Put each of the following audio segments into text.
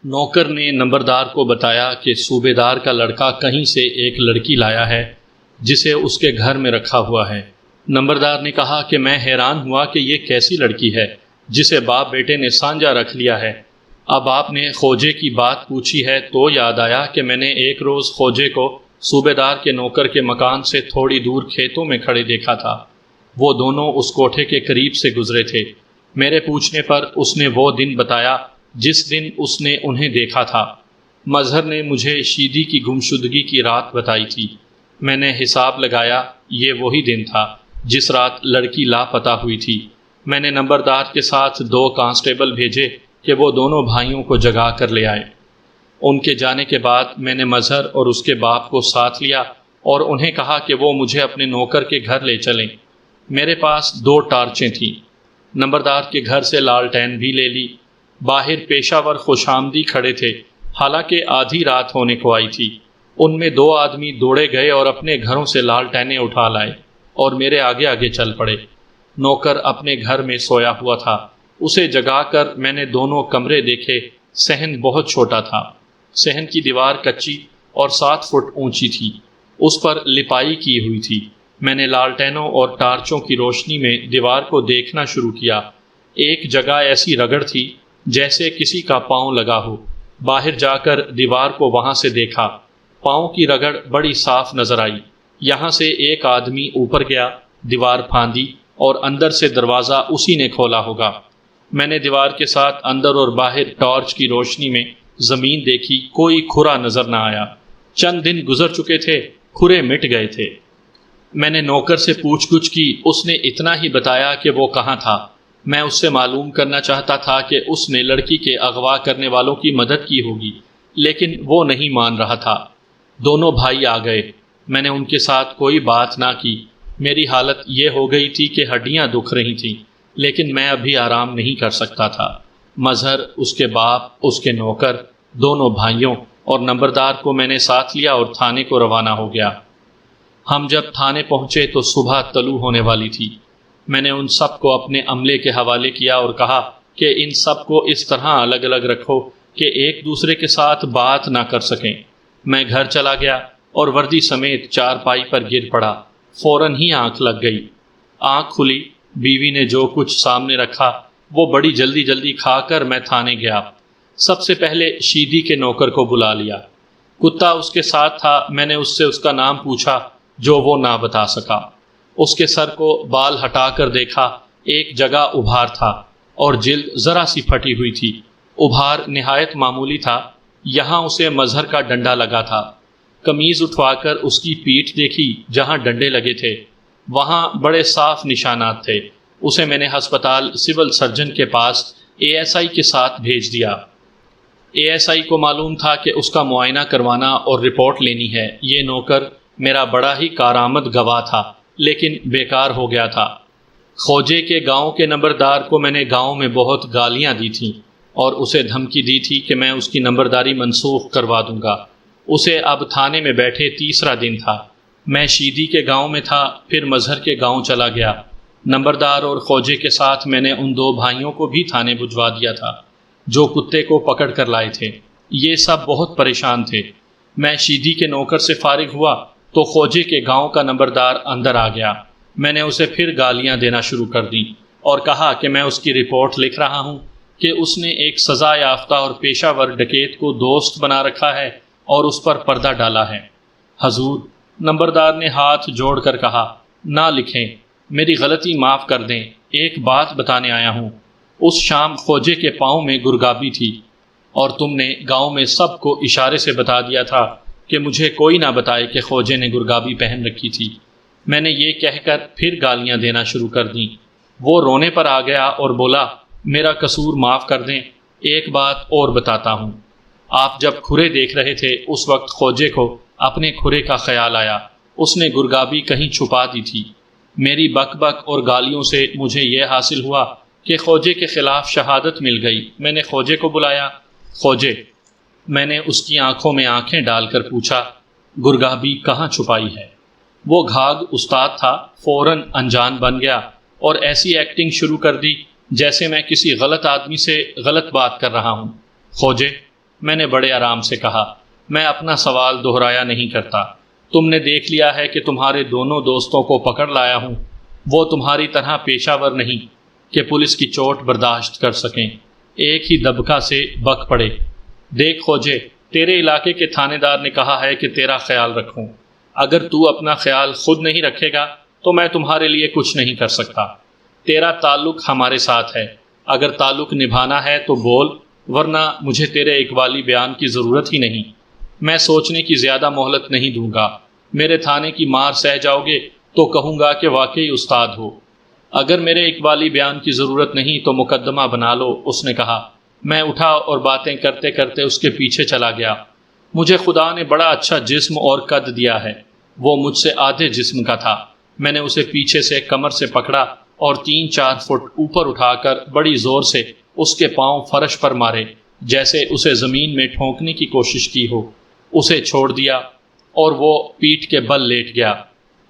نوکر نے نمبردار کو بتایا کہ صوبے دار کا لڑکا کہیں سے ایک لڑکی لایا ہے جسے اس کے گھر میں رکھا ہوا ہے۔ نمبردار نے کہا کہ میں حیران ہوا کہ یہ کیسی لڑکی ہے جسے باپ بیٹے نے سانجا رکھ لیا ہے۔ اب آپ نے خوجے کی بات پوچھی ہے تو یاد آیا کہ میں نے ایک روز خوجے کو صوبے دار کے نوکر کے مکان سے تھوڑی دور کھیتوں میں کھڑے دیکھا تھا۔ وہ دونوں اس کوٹھے کے قریب سے گزرے تھے۔ میرے پوچھنے پر اس نے وہ دن بتایا جس دن اس نے انہیں دیکھا تھا۔ مظہر نے مجھے شیدی کی گمشدگی کی رات بتائی تھی۔ میں نے حساب لگایا، یہ وہی دن تھا جس رات لڑکی لاپتہ ہوئی تھی۔ میں نے نمبردار کے ساتھ 2 کانسٹیبل بھیجے کہ وہ دونوں بھائیوں کو جگا کر لے آئے۔ ان کے جانے کے بعد میں نے مظہر اور اس کے باپ کو ساتھ لیا اور انہیں کہا کہ وہ مجھے اپنے نوکر کے گھر لے چلیں۔ میرے پاس 2 ٹارچیں تھیں۔ نمبردار کے گھر سے لالٹین بھی لے لی۔ باہر پیشہ ور خوش آمدی کھڑے تھے، حالانکہ آدھی رات ہونے کو آئی تھی۔ ان میں 2 آدمی دوڑے گئے اور اپنے گھروں سے لالٹینیں اٹھا لائے اور میرے آگے آگے چل پڑے۔ نوکر اپنے گھر میں سویا ہوا تھا۔ اسے جگا کر میں نے دونوں کمرے دیکھے۔ صحن بہت چھوٹا تھا۔ صحن کی دیوار کچی اور 7 فٹ اونچی تھی۔ اس پر لپائی کی ہوئی تھی۔ میں نے لالٹینوں اور ٹارچوں کی روشنی میں دیوار کو دیکھنا شروع کیا۔ ایک جگہ ایسی رگڑ تھی جیسے کسی کا پاؤں لگا ہو۔ باہر جا کر دیوار کو وہاں سے دیکھا۔ پاؤں کی رگڑ بڑی صاف نظر آئی۔ یہاں سے ایک آدمی اوپر گیا، دیوار پھاندی اور اندر سے دروازہ اسی نے کھولا ہوگا۔ میں نے دیوار کے ساتھ اندر اور باہر ٹارچ کی روشنی میں زمین دیکھی، کوئی کھرا نظر نہ آیا۔ چند دن گزر چکے تھے، کھرے مٹ گئے تھے۔ میں نے نوکر سے پوچھ گچھ کی، اس نے اتنا ہی بتایا کہ وہ کہاں تھا۔ میں اس سے معلوم کرنا چاہتا تھا کہ اس نے لڑکی کے اغوا کرنے والوں کی مدد کی ہوگی، لیکن وہ نہیں مان رہا تھا۔ دونوں بھائی آ گئے۔ میں نے ان کے ساتھ کوئی بات نہ کی۔ میری حالت یہ ہو گئی تھی کہ ہڈیاں دکھ رہی تھیں، لیکن میں ابھی آرام نہیں کر سکتا تھا۔ مظہر، اس کے باپ، اس کے نوکر، دونوں بھائیوں اور نمبردار کو میں نے ساتھ لیا اور تھانے کو روانہ ہو گیا۔ ہم جب تھانے پہنچے تو صبح طلوع ہونے والی تھی۔ میں نے ان سب کو اپنے عملے کے حوالے کیا اور کہا کہ ان سب کو اس طرح الگ الگ رکھو کہ ایک دوسرے کے ساتھ بات نہ کر سکیں۔ میں گھر چلا گیا اور وردی سمیت چارپائی پر گر پڑا۔ فوراً ہی آنکھ لگ گئی۔ آنکھ کھلی، بیوی نے جو کچھ سامنے رکھا وہ بڑی جلدی جلدی کھا کر میں تھانے گیا۔ سب سے پہلے شیدی کے نوکر کو بلا لیا۔ کتا اس کے ساتھ تھا۔ میں نے اس سے اس کا نام پوچھا جو وہ نہ بتا سکا۔ اس کے سر کو بال ہٹا کر دیکھا، ایک جگہ ابھار تھا اور جلد ذرا سی پھٹی ہوئی تھی۔ ابھار نہایت معمولی تھا۔ یہاں اسے مظہر کا ڈنڈا لگا تھا۔ قمیض اٹھوا کر اس کی پیٹھ دیکھی، جہاں ڈنڈے لگے تھے وہاں بڑے صاف نشانات تھے۔ اسے میں نے ہسپتال سول سرجن کے پاس ASI کے ساتھ بھیج دیا۔ ASI کو معلوم تھا کہ اس کا معائنہ کروانا اور رپورٹ لینی ہے۔ یہ نوکر میرا بڑا ہی کارآمد گواہ تھا، لیکن بیکار ہو گیا تھا۔ خوجے کے گاؤں کے نمبردار کو میں نے گاؤں میں بہت گالیاں دی تھیں اور اسے دھمکی دی تھی کہ میں اس کی نمبرداری منسوخ کروا دوں گا۔ اسے اب تھانے میں بیٹھے 3را دن تھا۔ میں شیدی کے گاؤں میں تھا، پھر مظہر کے گاؤں چلا گیا۔ نمبردار اور خوجے کے ساتھ میں نے ان 2 بھائیوں کو بھی تھانے بھجوا دیا تھا جو کتے کو پکڑ کر لائے تھے۔ یہ سب بہت پریشان تھے۔ میں شیدی کے نوکر سے فارغ ہوا تو خوجے کے گاؤں کا نمبردار اندر آ گیا۔ میں نے اسے پھر گالیاں دینا شروع کر دیں اور کہا کہ میں اس کی رپورٹ لکھ رہا ہوں کہ اس نے ایک سزا یافتہ اور پیشہ ور ڈکیت کو دوست بنا رکھا ہے اور اس پر پردہ ڈالا ہے۔ حضور، نمبردار نے ہاتھ جوڑ کر کہا، نہ لکھیں، میری غلطی معاف کر دیں، ایک بات بتانے آیا ہوں۔ اس شام خوجے کے پاؤں میں گرگابی تھی اور تم نے گاؤں میں سب کو اشارے سے بتا دیا تھا کہ مجھے کوئی نہ بتائے کہ خوجے نے گرگابی پہن رکھی تھی۔ میں نے یہ کہہ کر پھر گالیاں دینا شروع کر دیں۔ وہ رونے پر آ گیا اور بولا، میرا قصور معاف کر دیں، ایک بات اور بتاتا ہوں۔ آپ جب کھرے دیکھ رہے تھے اس وقت خوجے کو اپنے کھرے کا خیال آیا۔ اس نے گرگابی کہیں چھپا دی تھی۔ میری بک بک اور گالیوں سے مجھے یہ حاصل ہوا کہ خوجے کے خلاف شہادت مل گئی۔ میں نے خوجے کو بلایا۔ خوجے، میں نے اس کی آنکھوں میں آنکھیں ڈال کر پوچھا، گرگابی کہاں چھپائی ہے؟ وہ گھاگ استاد تھا، فوراً انجان بن گیا اور ایسی ایکٹنگ شروع کر دی جیسے میں کسی غلط آدمی سے غلط بات کر رہا ہوں۔ خوجے، میں نے بڑے آرام سے کہا، میں اپنا سوال دہرایا نہیں کرتا۔ تم نے دیکھ لیا ہے کہ تمہارے دونوں دوستوں کو پکڑ لایا ہوں۔ وہ تمہاری طرح پیشہ ور نہیں کہ پولیس کی چوٹ برداشت کر سکیں، ایک ہی دبکا سے بک پڑے۔ دیکھ خوجے، تیرے علاقے کے تھانے دار نے کہا ہے کہ تیرا خیال رکھوں۔ اگر تو اپنا خیال خود نہیں رکھے گا تو میں تمہارے لیے کچھ نہیں کر سکتا۔ تیرا تعلق ہمارے ساتھ ہے، اگر تعلق نبھانا ہے تو بول، ورنہ مجھے تیرے اقبالی بیان کی ضرورت ہی نہیں۔ میں سوچنے کی زیادہ مہلت نہیں دوں گا۔ میرے تھانے کی مار سہ جاؤ گے تو کہوں گا کہ واقعی استاد ہو۔ اگر میرے اقبالی بیان کی ضرورت نہیں تو مقدمہ بنا لو، اس نے کہا۔ میں اٹھا اور باتیں کرتے کرتے اس کے پیچھے چلا گیا۔ مجھے خدا نے بڑا اچھا جسم اور قد دیا ہے، وہ مجھ سے آدھے جسم کا تھا۔ میں نے اسے پیچھے سے کمر سے پکڑا اور 3-4 فٹ اوپر اٹھا کر بڑی زور سے اس کے پاؤں فرش پر مارے، جیسے اسے زمین میں ٹھونکنے کی کوشش کی ہو۔ اسے چھوڑ دیا اور وہ پیٹھ کے بل لیٹ گیا۔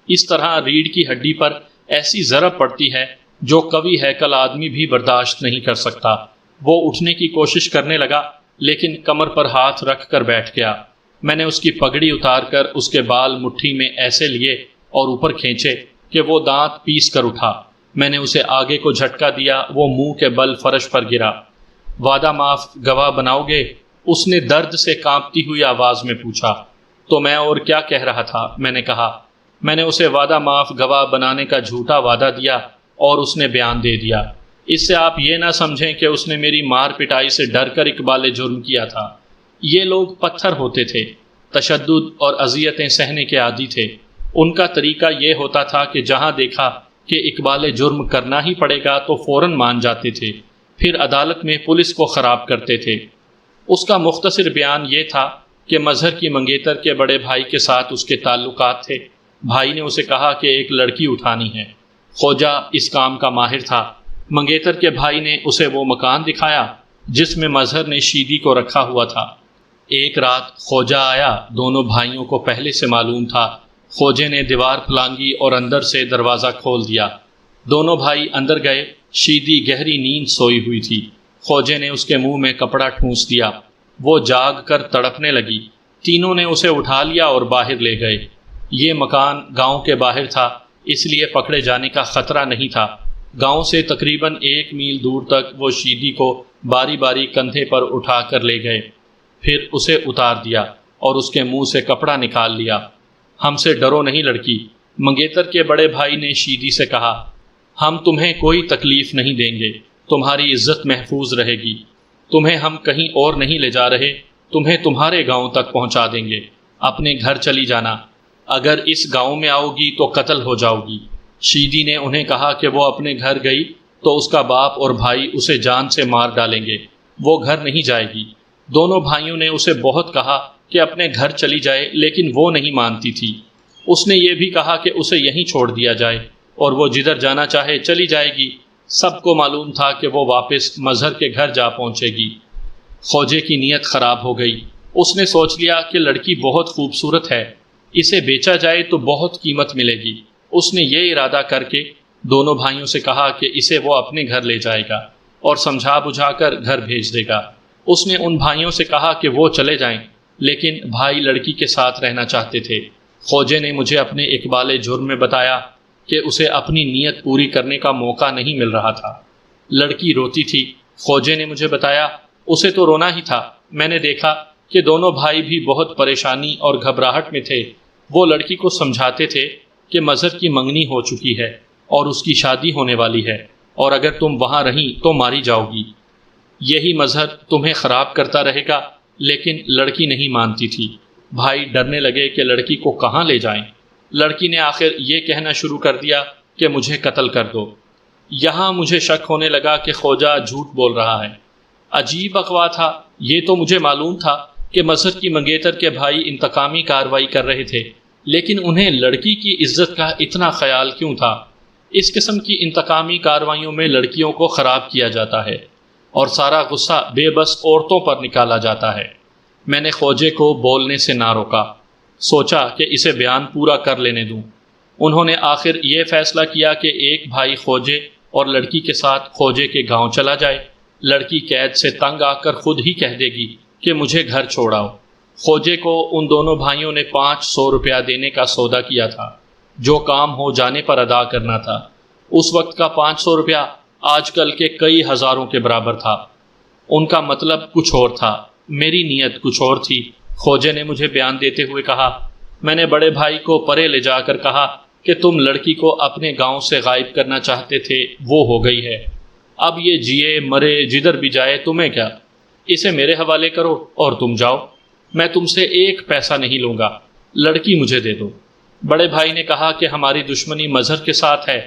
اس طرح ریڑھ کی ہڈی پر ایسی ضرب پڑتی ہے جو قوی ہیکل آدمی بھی برداشت نہیں کر سکتا۔ وہ اٹھنے کی کوشش کرنے لگا لیکن کمر پر ہاتھ رکھ کر بیٹھ گیا۔ میں نے اس کی پگڑی اتار کر اس کے بال مٹھی میں ایسے لیے اور اوپر کھینچے کہ وہ دانت پیس کر اٹھا۔ میں نے اسے آگے کو جھٹکا دیا، وہ منہ کے بل فرش پر گرا۔ وعدہ معاف گواہ بناؤ گے؟ اس نے درد سے کانپتی ہوئی آواز میں پوچھا۔ تو میں اور کیا کہہ رہا تھا، میں نے کہا۔ میں نے اسے وعدہ معاف گواہ بنانے کا جھوٹا وعدہ دیا اور اس نے بیان دے دیا۔ اس سے آپ یہ نہ سمجھیں کہ اس نے میری مار پٹائی سے ڈر کر اقبال جرم کیا تھا۔ یہ لوگ پتھر ہوتے تھے، تشدد اور اذیتیں سہنے کے عادی تھے۔ ان کا طریقہ یہ ہوتا تھا کہ جہاں دیکھا کہ اقبال جرم کرنا ہی پڑے گا تو فوراً مان جاتے تھے، پھر عدالت میں پولیس کو خراب کرتے تھے۔ اس کا مختصر بیان یہ تھا کہ مظہر کی منگیتر کے بڑے بھائی کے ساتھ اس کے تعلقات تھے۔ بھائی نے اسے کہا کہ ایک لڑکی اٹھانی ہے۔ خوجہ اس کام کا ماہر تھا۔ منگیتر کے بھائی نے اسے وہ مکان دکھایا جس میں مظہر نے شیدی کو رکھا ہوا تھا۔ ایک رات خوجہ آیا، دونوں بھائیوں کو پہلے سے معلوم تھا۔ خوجے نے دیوار پھلانگی اور اندر سے دروازہ کھول دیا۔ دونوں بھائی اندر گئے۔ شیدی گہری نیند سوئی ہوئی تھی۔ خوجے نے اس کے منہ میں کپڑا ٹھونس دیا۔ وہ جاگ کر تڑپنے لگی۔ تینوں نے اسے اٹھا لیا اور باہر لے گئے۔ یہ مکان گاؤں کے باہر تھا، اس لیے پکڑے جانے کا خطرہ نہیں تھا۔ گاؤں سے تقریباً 1 میل دور تک وہ شیدی کو باری باری کندھے پر اٹھا کر لے گئے، پھر اسے اتار دیا اور اس کے منہ سے کپڑا نکال لیا۔ ہم سے ڈرو نہیں لڑکی، منگیتر کے بڑے بھائی نے شیدی سے کہا۔ ہم تمہیں کوئی تکلیف نہیں دیں گے، تمہاری عزت محفوظ رہے گی۔ تمہیں ہم کہیں اور نہیں لے جا رہے، تمہیں تمہارے گاؤں تک پہنچا دیں گے۔ اپنے گھر چلی جانا، اگر اس گاؤں میں آؤ گی تو قتل ہو جاؤ گی۔ شیدی نے انہیں کہا کہ وہ اپنے گھر گئی تو اس کا باپ اور بھائی اسے جان سے مار ڈالیں گے، وہ گھر نہیں جائے گی۔ دونوں بھائیوں نے اسے بہت کہا کہ اپنے گھر چلی جائے لیکن وہ نہیں مانتی تھی۔ اس نے یہ بھی کہا کہ اسے یہیں چھوڑ دیا جائے اور وہ جدھر جانا چاہے چلی جائے گی۔ سب کو معلوم تھا کہ وہ واپس مظہر کے گھر جا پہنچے گی۔ خوجے کی نیت خراب ہو گئی۔ اس نے سوچ لیا کہ لڑکی بہت خوبصورت ہے، اسے بیچا جائے تو بہت قیمت ملے گی۔ اس نے یہ ارادہ کر کے دونوں بھائیوں سے کہا کہ اسے وہ اپنے گھر لے جائے گا اور سمجھا بجھا کر گھر بھیج دے گا۔ اس نے ان بھائیوں سے کہا کہ وہ چلے جائیں، لیکن بھائی لڑکی کے ساتھ رہنا چاہتے تھے۔ خوجے نے مجھے اپنے اقبال جرم میں بتایا کہ اسے اپنی نیت پوری کرنے کا موقع نہیں مل رہا تھا۔ لڑکی روتی تھی۔ خوجے نے مجھے بتایا اسے تو رونا ہی تھا۔ میں نے دیکھا کہ دونوں بھائی بھی بہت پریشانی اور گھبراہٹ میں تھے۔ وہ لڑکی کو سمجھاتے تھے کہ مظہر کی منگنی ہو چکی ہے اور اس کی شادی ہونے والی ہے، اور اگر تم وہاں رہیں تو ماری جاؤ گی۔ یہی مظہر تمہیں خراب کرتا رہے گا، لیکن لڑکی نہیں مانتی تھی۔ بھائی ڈرنے لگے کہ لڑکی کو کہاں لے جائیں۔ لڑکی نے آخر یہ کہنا شروع کر دیا کہ مجھے قتل کر دو۔ یہاں مجھے شک ہونے لگا کہ خوجہ جھوٹ بول رہا ہے۔ عجیب اغوا تھا۔ یہ تو مجھے معلوم تھا کہ مظہر کی منگیتر کے بھائی انتقامی کارروائی کر رہے تھے، لیکن انہیں لڑکی کی عزت کا اتنا خیال کیوں تھا؟ اس قسم کی انتقامی کارروائیوں میں لڑکیوں کو خراب کیا جاتا ہے اور سارا غصہ بے بس عورتوں پر نکالا جاتا ہے۔ میں نے خوجے کو بولنے سے نہ روکا، سوچا کہ اسے بیان پورا کر لینے دوں۔ انہوں نے آخر یہ فیصلہ کیا کہ ایک بھائی خوجے اور لڑکی کے ساتھ خوجے کے گاؤں چلا جائے۔ لڑکی قید سے تنگ آ کر خود ہی کہہ دے گی کہ مجھے گھر چھوڑاؤ۔ خوجے کو ان دونوں بھائیوں نے 500 روپیہ دینے کا سودا کیا تھا، جو کام ہو جانے پر ادا کرنا تھا۔ اس وقت کا 500 روپیہ آج کل کے کئی ہزاروں کے برابر تھا۔ ان کا مطلب کچھ اور تھا، میری نیت کچھ اور تھی۔ خوجے نے مجھے بیان دیتے ہوئے کہا، میں نے بڑے بھائی کو پرے لے جا کر کہا کہ تم لڑکی کو اپنے گاؤں سے غائب کرنا چاہتے تھے، وہ ہو گئی ہے۔ اب یہ جیے مرے جدھر بھی جائے تمہیں کیا، اسے میرے حوالے کرو اور تم جاؤ، میں تم سے 1 پیسہ نہیں لوں گا، لڑکی مجھے دے دو۔ بڑے بھائی نے کہا کہ ہماری دشمنی مظہر کے ساتھ ہے،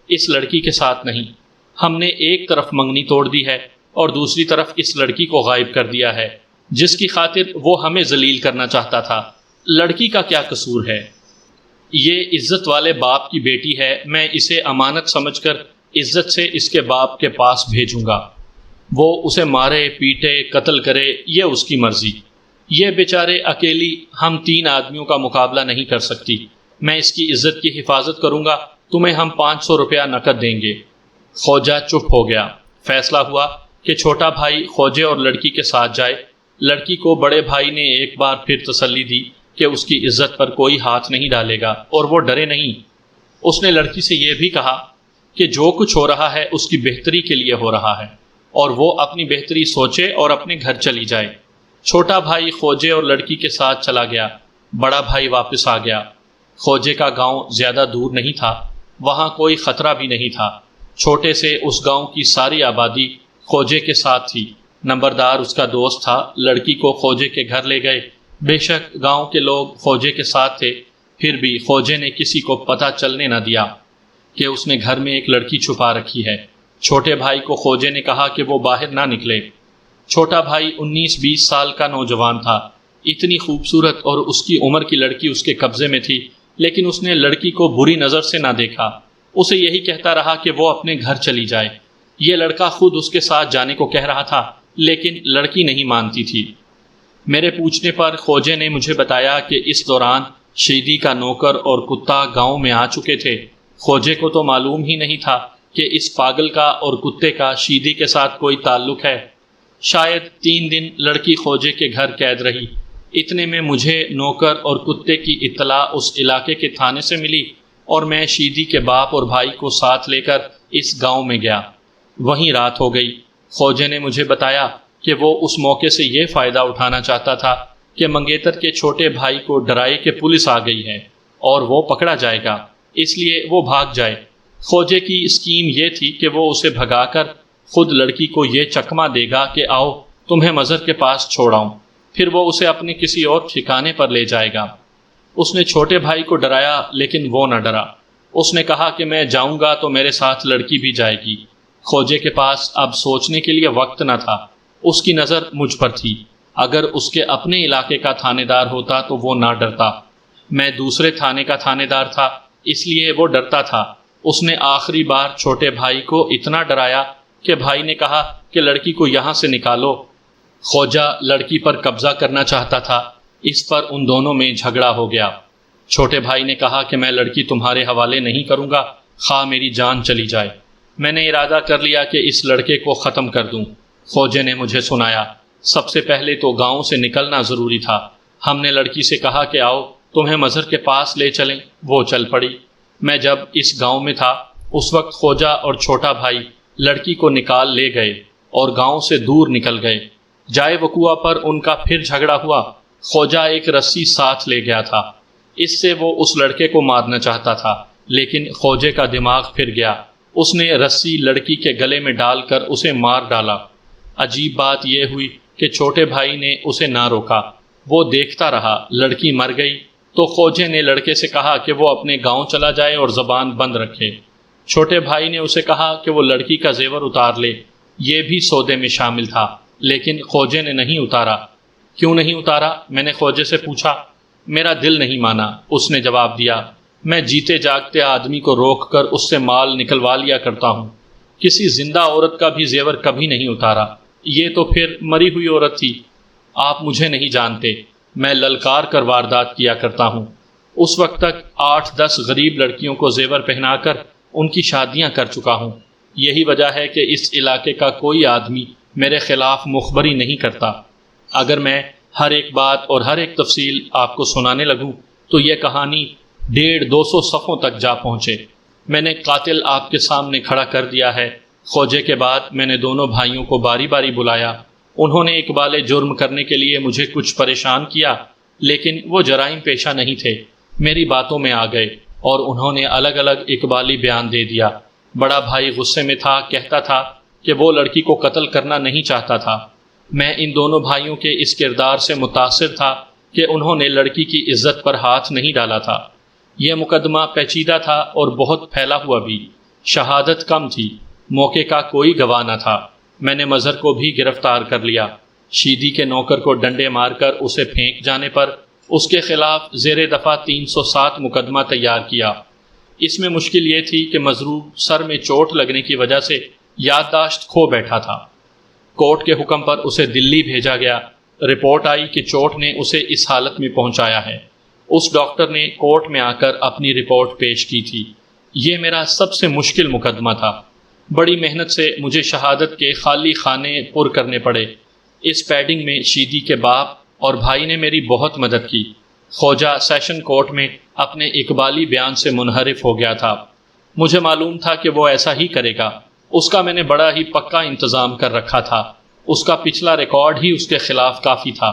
اس لڑکی کے ساتھ نہیں۔ ہم نے ایک طرف منگنی توڑ دی ہے اور دوسری طرف اس لڑکی کو غائب کر دیا ہے، جس کی خاطر وہ ہمیں ذلیل کرنا چاہتا تھا۔ لڑکی کا کیا قصور ہے؟ یہ عزت والے باپ کی بیٹی ہے، میں اسے امانت سمجھ کر عزت سے اس کے باپ کے پاس بھیجوں گا، وہ اسے مارے پیٹے قتل کرے، یہ اس کی مرضی۔ یہ بیچارے اکیلی ہم 3 آدمیوں کا مقابلہ نہیں کر سکتی، میں اس کی عزت کی حفاظت کروں گا، تمہیں ہم 500 روپیہ نقد دیں گے۔ خوجہ چپ ہو گیا۔ فیصلہ ہوا کہ چھوٹا بھائی خوجے اور لڑکی کے ساتھ جائے۔ لڑکی کو بڑے بھائی نے ایک بار پھر تسلی دی کہ اس کی عزت پر کوئی ہاتھ نہیں ڈالے گا اور وہ ڈرے نہیں۔ اس نے لڑکی سے یہ بھی کہا کہ جو کچھ ہو رہا ہے اس کی بہتری کے لیے ہو رہا ہے، اور وہ اپنی بہتری سوچے اور اپنے گھر چلی جائے۔ چھوٹا بھائی خوجے اور لڑکی کے ساتھ چلا گیا، بڑا بھائی واپس آ گیا۔ خوجے کا گاؤں زیادہ دور نہیں تھا، وہاں کوئی خطرہ بھی نہیں تھا۔ چھوٹے سے اس گاؤں کی ساری آبادی خوجے کے ساتھ تھی۔ نمبردار اس کا دوست تھا۔ لڑکی کو خوجے کے گھر لے گئے۔ بے شک گاؤں کے لوگ خوجے کے ساتھ تھے، پھر بھی خوجے نے کسی کو پتہ چلنے نہ دیا کہ اس نے گھر میں ایک لڑکی چھپا رکھی ہے۔ چھوٹے بھائی کو خوجے نے کہا کہ وہ باہر نہ نکلے۔ چھوٹا بھائی 19-20 سال کا نوجوان تھا، اتنی خوبصورت اور اس کی عمر کی لڑکی اس کے قبضے میں تھی، لیکن اس نے لڑکی کو بری نظر سے نہ دیکھا۔ اسے یہی کہتا رہا کہ وہ اپنے گھر چلی جائے۔ یہ لڑکا خود اس کے ساتھ جانے کو کہہ رہا تھا، لیکن لڑکی نہیں مانتی تھی۔ میرے پوچھنے پر خوجے نے مجھے بتایا کہ اس دوران شیدی کا نوکر اور کتا گاؤں میں آ چکے تھے۔ خوجے کو تو معلوم ہی نہیں تھا کہ اس پاگل کا اور کتے کا شیدی کے ساتھ کوئی تعلق ہے۔ شاید 3 دن لڑکی خوجے کے گھر قید رہی۔ اتنے میں مجھے نوکر اور کتے کی اطلاع اس علاقے کے تھانے سے ملی، اور میں شیدی کے باپ اور بھائی کو ساتھ لے کر اس گاؤں میں گیا۔ وہیں رات ہو گئی۔ خوجے نے مجھے بتایا کہ وہ اس موقع سے یہ فائدہ اٹھانا چاہتا تھا کہ منگیتر کے چھوٹے بھائی کو ڈرائے کہ پولیس آ گئی ہے اور وہ پکڑا جائے گا، اس لیے وہ بھاگ جائے۔ خوجے کی اسکیم یہ تھی کہ وہ اسے بھگا کر خود لڑکی کو یہ چکمہ دے گا کہ آؤ تمہیں مظہر کے پاس چھوڑاؤں، پھر وہ اسے اپنے کسی اور ٹھکانے پر لے جائے گا۔ اس نے چھوٹے بھائی کو ڈرایا، لیکن وہ نہ ڈرا۔ اس نے کہا کہ میں جاؤں گا تو میرے ساتھ لڑکی بھی جائے گی۔ خوجے کے پاس اب سوچنے کے لیے وقت نہ تھا، اس کی نظر مجھ پر تھی۔ اگر اس کے اپنے علاقے کا تھانے دار ہوتا تو وہ نہ ڈرتا، میں دوسرے تھانے کا تھانے دار تھا، اس لیے وہ ڈرتا تھا۔ اس نے آخری بار چھوٹے بھائی کو اتنا ڈرایا کہ بھائی نے کہا کہ لڑکی کو یہاں سے نکالو۔ خوجہ لڑکی پر قبضہ کرنا چاہتا تھا، اس پر ان دونوں میں جھگڑا ہو گیا۔ چھوٹے بھائی نے کہا کہ میں لڑکی تمہارے حوالے نہیں کروں گا، خواہ میری جان چلی جائے۔ میں نے ارادہ کر لیا کہ اس لڑکے کو ختم کر دوں۔ خوجے نے مجھے سنایا، سب سے پہلے تو گاؤں سے نکلنا ضروری تھا۔ ہم نے لڑکی سے کہا کہ آؤ تمہیں مظہر کے پاس لے چلیں، وہ چل پڑی۔ میں جب اس گاؤں میں تھا اس وقت خوجہ اور چھوٹا بھائی لڑکی کو نکال لے گئے اور گاؤں سے دور نکل گئے۔ جائے وقوع پر ان کا پھر جھگڑا ہوا۔ خوجہ ایک رسی ساتھ لے گیا تھا، اس سے وہ اس لڑکے کو مارنا چاہتا تھا، لیکن خوجے کا دماغ پھر گیا۔ اس نے رسی لڑکی کے گلے میں ڈال کر اسے مار ڈالا۔ عجیب بات یہ ہوئی کہ چھوٹے بھائی نے اسے نہ روکا، وہ دیکھتا رہا۔ لڑکی مر گئی تو خوجے نے لڑکے سے کہا کہ وہ اپنے گاؤں چلا جائے اور زبان بند رکھے۔ چھوٹے بھائی نے اسے کہا کہ وہ لڑکی کا زیور اتار لے، یہ بھی سودے میں شامل تھا، لیکن خوجے نے نہیں اتارا۔ کیوں نہیں اتارا؟ میں نے خوجے سے پوچھا۔ میرا دل نہیں مانا، اس نے جواب دیا۔ میں جیتے جاگتے آدمی کو روک کر اس سے مال نکلوا لیا کرتا ہوں، کسی زندہ عورت کا بھی زیور کبھی نہیں اتارا، یہ تو پھر مری ہوئی عورت تھی۔ آپ مجھے نہیں جانتے، میں للکار کر واردات کیا کرتا ہوں۔ اس وقت تک 8-10 غریب لڑکیوں کو زیور پہنا کر ان کی شادیاں کر چکا ہوں۔ یہی وجہ ہے کہ اس علاقے کا کوئی آدمی میرے خلاف مخبری نہیں کرتا۔ اگر میں ہر ایک بات اور ہر ایک تفصیل آپ کو سنانے لگوں تو یہ کہانی 150-200 صفحوں تک جا پہنچے۔ میں نے قاتل آپ کے سامنے کھڑا کر دیا ہے۔ خوجے کے بعد میں نے دونوں بھائیوں کو باری باری بلایا۔ انہوں نے اقبال جرم کرنے کے لیے مجھے کچھ پریشان کیا، لیکن وہ جرائم پیشہ نہیں تھے۔ میری باتوں میں آ گئے اور انہوں نے الگ الگ اقبالی بیان دے دیا۔ بڑا بھائی غصے میں تھا، کہتا تھا کہ وہ لڑکی کو قتل کرنا نہیں چاہتا تھا۔ میں ان دونوں بھائیوں کے اس کردار سے متاثر تھا کہ انہوں نے لڑکی کی عزت پر ہاتھ نہیں ڈالا تھا۔ یہ مقدمہ پیچیدہ تھا اور بہت پھیلا ہوا بھی۔ شہادت کم تھی، موقع کا کوئی گواہ نہ تھا۔ میں نے مظہر کو بھی گرفتار کر لیا۔ شیدی کے نوکر کو ڈنڈے مار کر اسے پھینک جانے پر اس کے خلاف زیر دفعہ 307 مقدمہ تیار کیا۔ اس میں مشکل یہ تھی کہ مضروب سر میں چوٹ لگنے کی وجہ سے یادداشت کھو بیٹھا تھا۔ کورٹ کے حکم پر اسے دلی بھیجا گیا۔ رپورٹ آئی کہ چوٹ نے اسے اس حالت میں پہنچایا ہے۔ اس ڈاکٹر نے کورٹ میں آ کر اپنی رپورٹ پیش کی تھی۔ یہ میرا سب سے مشکل مقدمہ تھا۔ بڑی محنت سے مجھے شہادت کے خالی خانے پر کرنے پڑے۔ اس پیڈنگ میں شیدی کے باپ اور بھائی نے میری بہت مدد کی۔ خوجہ سیشن کورٹ میں اپنے اقبالی بیان سے منحرف ہو گیا تھا۔ مجھے معلوم تھا کہ وہ ایسا ہی کرے گا۔ اس کا میں نے بڑا ہی پکا انتظام کر رکھا تھا۔ اس کا پچھلا ریکارڈ ہی اس کے خلاف کافی تھا۔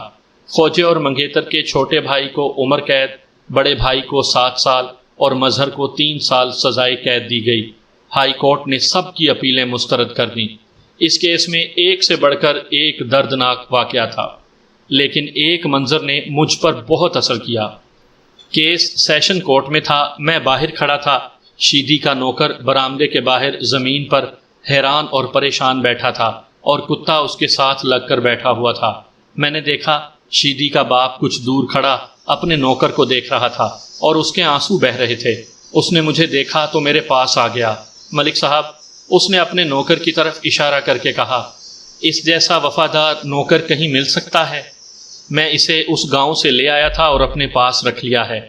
خوجے اور منگیتر کے چھوٹے بھائی کو عمر قید، بڑے بھائی کو 7 سال اور مظہر کو 3 سال سزائے قید دی گئی۔ ہائی کورٹ نے سب کی اپیلیں مسترد کر دیں۔ اس کیس میں ایک سے بڑھ کر ایک دردناک واقعہ تھا، لیکن ایک منظر نے مجھ پر بہت اثر کیا۔ کیس سیشن کورٹ میں تھا۔ میں باہر کھڑا تھا۔ شیدی کا نوکر برآمدے کے باہر زمین پر حیران اور پریشان بیٹھا تھا اور کتا اس کے ساتھ لگ کر بیٹھا ہوا تھا۔ میں نے دیکھا شیدی کا باپ کچھ دور کھڑا اپنے نوکر کو دیکھ رہا تھا اور اس کے آنسو بہہ رہے تھے۔ اس نے مجھے دیکھا تو میرے پاس آ گیا۔ ملک صاحب، اس نے اپنے نوکر کی طرف اشارہ کر کے کہا، اس جیسا وفادار نوکر کہیں مل سکتا ہے؟ میں اسے اس گاؤں سے لے آیا تھا اور اپنے پاس رکھ لیا ہے۔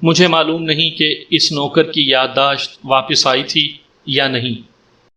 مجھے معلوم نہیں کہ اس نوکر کی یادداشت واپس آئی تھی یا نہیں۔